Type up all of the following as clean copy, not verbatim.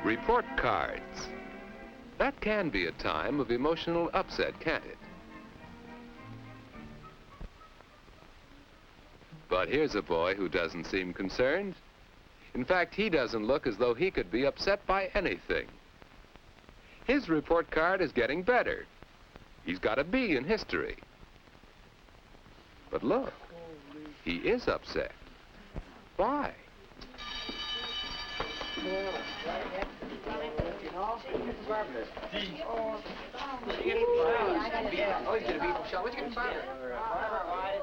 Report cards. That can be a time of emotional upset, can't it? But here's a boy who doesn't seem concerned. In fact, he doesn't look as though he could be upset by anything. His report card is getting better. He's got a B in history. But look, he is upset. Why?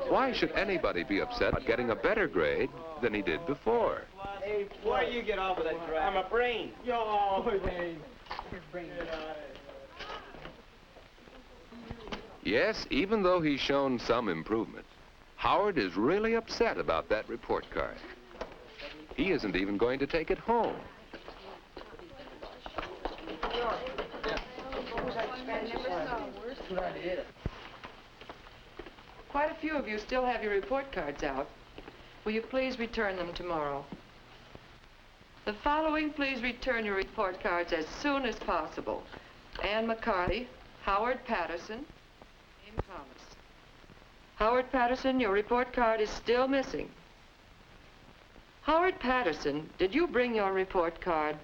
Why should anybody be upset about getting a better grade than he did before? Hey, why you get off with that crap? I'm a brain. Yo, brain. Yes, even though he's shown some improvement, Howard is really upset about that report card. He isn't even going to take it home. Quite a few of you still have your report cards out. Will you please return them tomorrow? The following, please return your report cards as soon as possible. Ann McCarthy, Howard Patterson, James Thomas. Howard Patterson, your report card is still missing. Howard Patterson, did you bring your report card?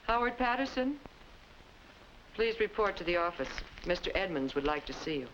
Howard Patterson, please report to the office. Mr. Edmonds would like to see you.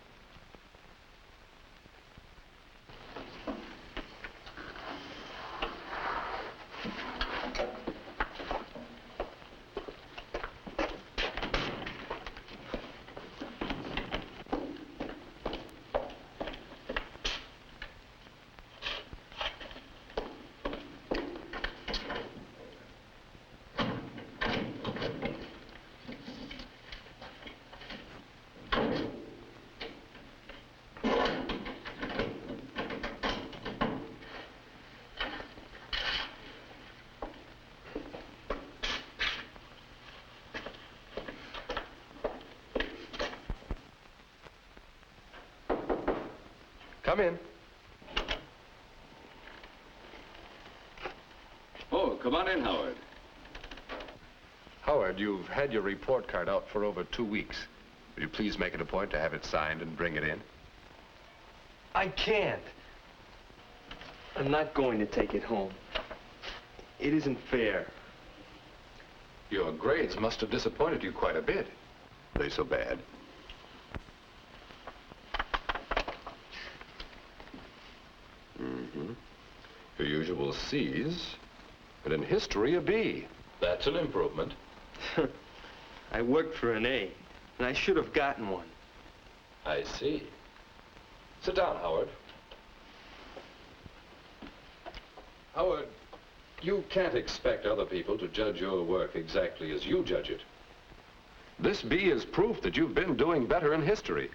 Come in. Oh, come on in, Howard. Howard, you've had your report card out for over 2 weeks. Will you please make it a point to have it signed and bring it in? I can't. I'm not going to take it home. It isn't fair. Your grades must have disappointed you quite a bit. Are they so bad? Your usual C's, and in history a B. That's an improvement. I worked for an A, and I should have gotten one. I see. Sit down, Howard. Howard, you can't expect other people to judge your work exactly as you judge it. This B is proof that you've been doing better in history.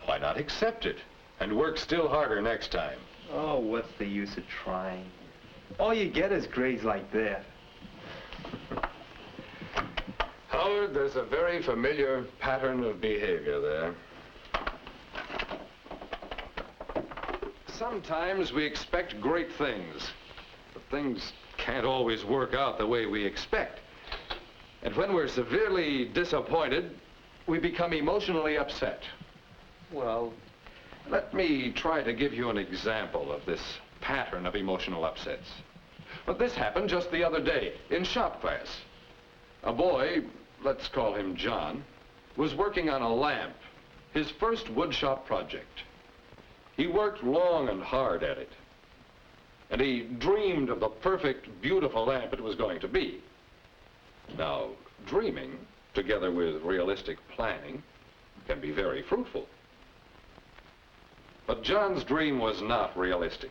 Why not accept it and work still harder next time? Oh, what's the use of trying? All you get is grades like that. Howard, there's a very familiar pattern of behavior there. Sometimes we expect great things, but things can't always work out the way we expect. And when we're severely disappointed, we become emotionally upset. Well, let me try to give you an example of this pattern of emotional upsets. But this happened just the other day in shop class. A boy, let's call him John, was working on a lamp, his first woodshop project. He worked long and hard at it, and he dreamed of the perfect, beautiful lamp it was going to be. Now, dreaming, together with realistic planning, can be very fruitful. But John's dream was not realistic.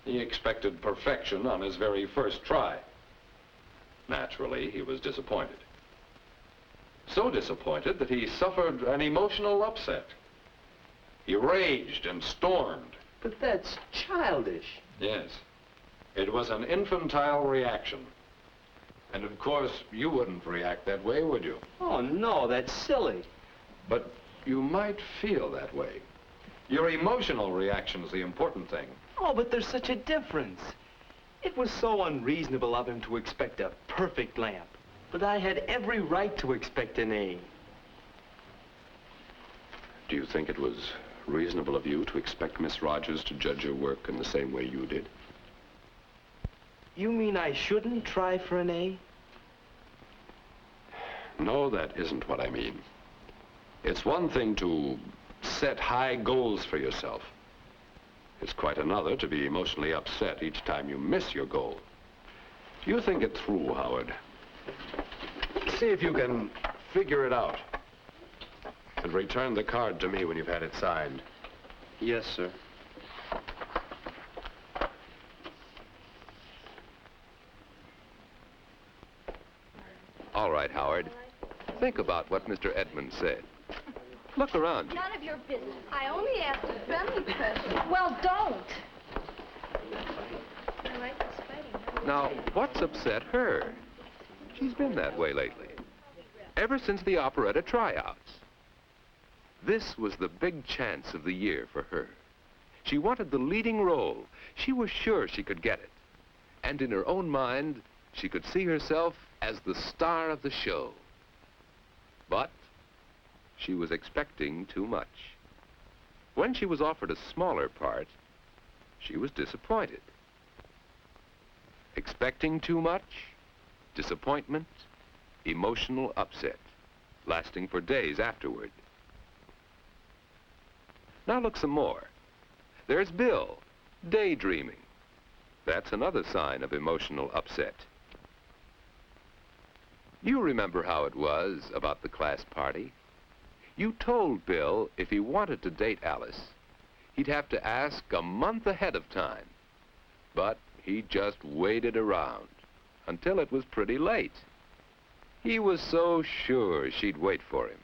He expected perfection on his very first try. Naturally, he was disappointed. So disappointed that he suffered an emotional upset. He raged and stormed. But that's childish. Yes. It was an infantile reaction. And of course, you wouldn't react that way, would you? Oh, no, that's silly. But you might feel that way. Your emotional reaction's the important thing. Oh, but there's such a difference. It was so unreasonable of him to expect a perfect lamp. But I had every right to expect an A. Do you think it was reasonable of you to expect Miss Rogers to judge your work in the same way you did? You mean I shouldn't try for an A? No, that isn't what I mean. It's one thing to set high goals for yourself. It's quite another to be emotionally upset each time you miss your goal. You think it through, Howard. See if you can figure it out. And return the card to me when you've had it signed. Yes, sir. All right, Howard. Think about what Mr. Edmonds said. Look around you. None of your business. I only asked a friendly question. Well, don't. I like this fighting. Now, what's upset her? She's been that way lately. Ever since the operetta tryouts. This was the big chance of the year for her. She wanted the leading role. She was sure she could get it. And in her own mind, she could see herself as the star of the show. But she was expecting too much. When she was offered a smaller part, she was disappointed. Expecting too much, disappointment, emotional upset, lasting for days afterward. Now look some more. There's Bill, daydreaming. That's another sign of emotional upset. You remember how it was about the class party? You told Bill if he wanted to date Alice, he'd have to ask a month ahead of time. But he just waited around until it was pretty late. He was so sure she'd wait for him.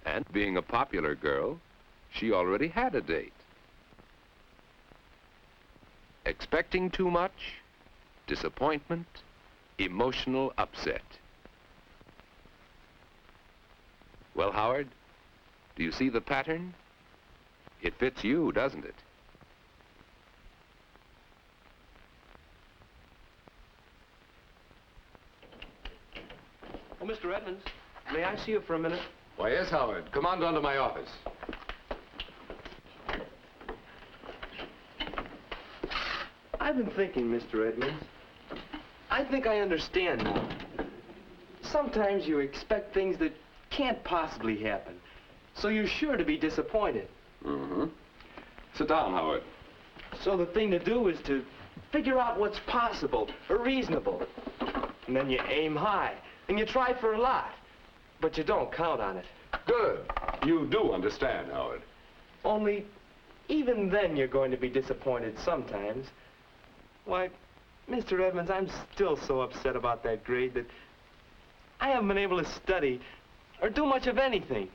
And being a popular girl, she already had a date. Expecting too much, disappointment, emotional upset. Well, Howard, do you see the pattern? It fits you, doesn't it? Oh, Mr. Edmonds, may I see you for a minute? Why, yes, Howard. Come on down to my office. I've been thinking, Mr. Edmonds. I think I understand now. Sometimes you expect things that can't possibly happen, so you're sure to be disappointed. Mm-hmm. Sit down, Howard. So the thing to do is to figure out what's possible or reasonable. And then you aim high, and you try for a lot, but you don't count on it. Good. You do understand, Howard. Only, even then you're going to be disappointed sometimes. Why, Mr. Edmonds, I'm still so upset about that grade that I haven't been able to study or do much of anything.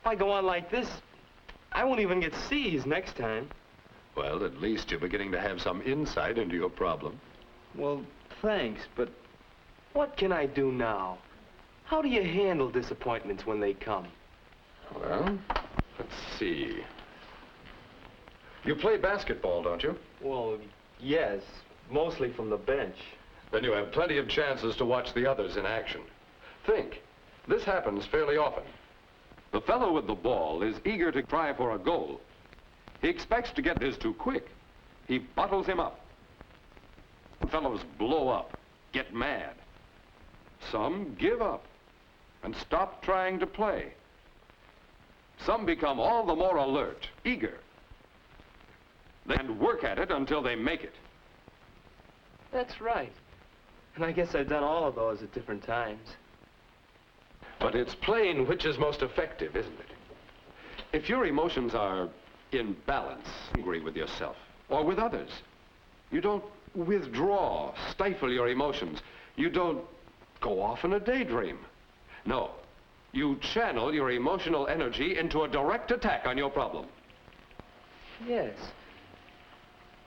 If I go on like this, I won't even get C's next time. Well, at least you're beginning to have some insight into your problem. Well, thanks, but what can I do now? How do you handle disappointments when they come? Well, let's see. You play basketball, don't you? Well, yes, mostly from the bench. Then you have plenty of chances to watch the others in action. Think. This happens fairly often. The fellow with the ball is eager to try for a goal. He expects to get his too quick. He bottles him up. Fellows blow up, get mad. Some give up and stop trying to play. Some become all the more alert, eager, and work at it until they make it. That's right. And I guess I've done all of those at different times. But it's plain which is most effective, isn't it? If your emotions are in balance, angry with yourself or with others, you don't withdraw, stifle your emotions. You don't go off in a daydream. No, you channel your emotional energy into a direct attack on your problem. Yes.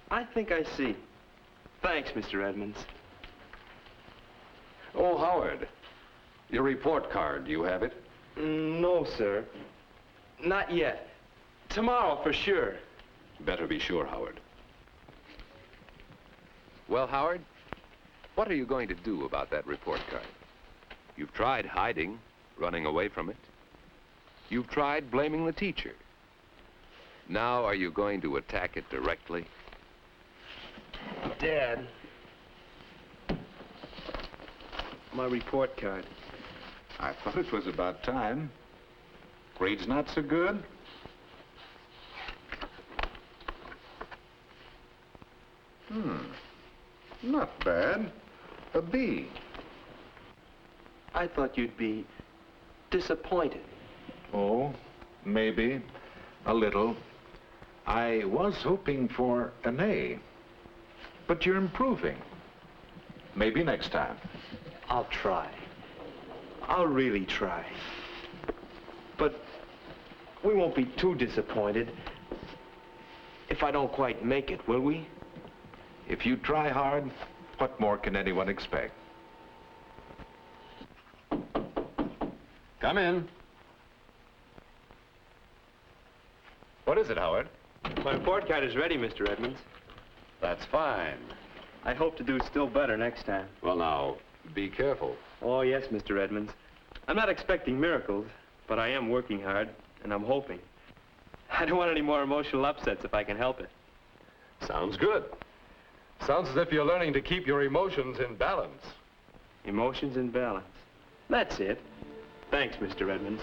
I think I see. Thanks, Mr. Edmonds. Oh, Howard, your report card, do you have it? No, sir. Not yet. Tomorrow, for sure. Better be sure, Howard. Well, Howard, what are you going to do about that report card? You've tried hiding, running away from it. You've tried blaming the teacher. Now, are you going to attack it directly? Dad. My report card. I thought it was about time. Grade's not so good. Not bad. A B. I thought you'd be disappointed. Oh, maybe. A little. I was hoping for an A. But you're improving. Maybe next time. I'll try. I'll really try. But we won't be too disappointed if I don't quite make it, will we? If you try hard, what more can anyone expect? Come in. What is it, Howard? My report card is ready, Mr. Edmonds. That's fine. I hope to do still better next time. Well, now, be careful. Oh, yes, Mr. Edmonds. I'm not expecting miracles, but I am working hard, and I'm hoping. I don't want any more emotional upsets if I can help it. Sounds good. Sounds as if you're learning to keep your emotions in balance. Emotions in balance. That's it. Thanks, Mr. Edmonds.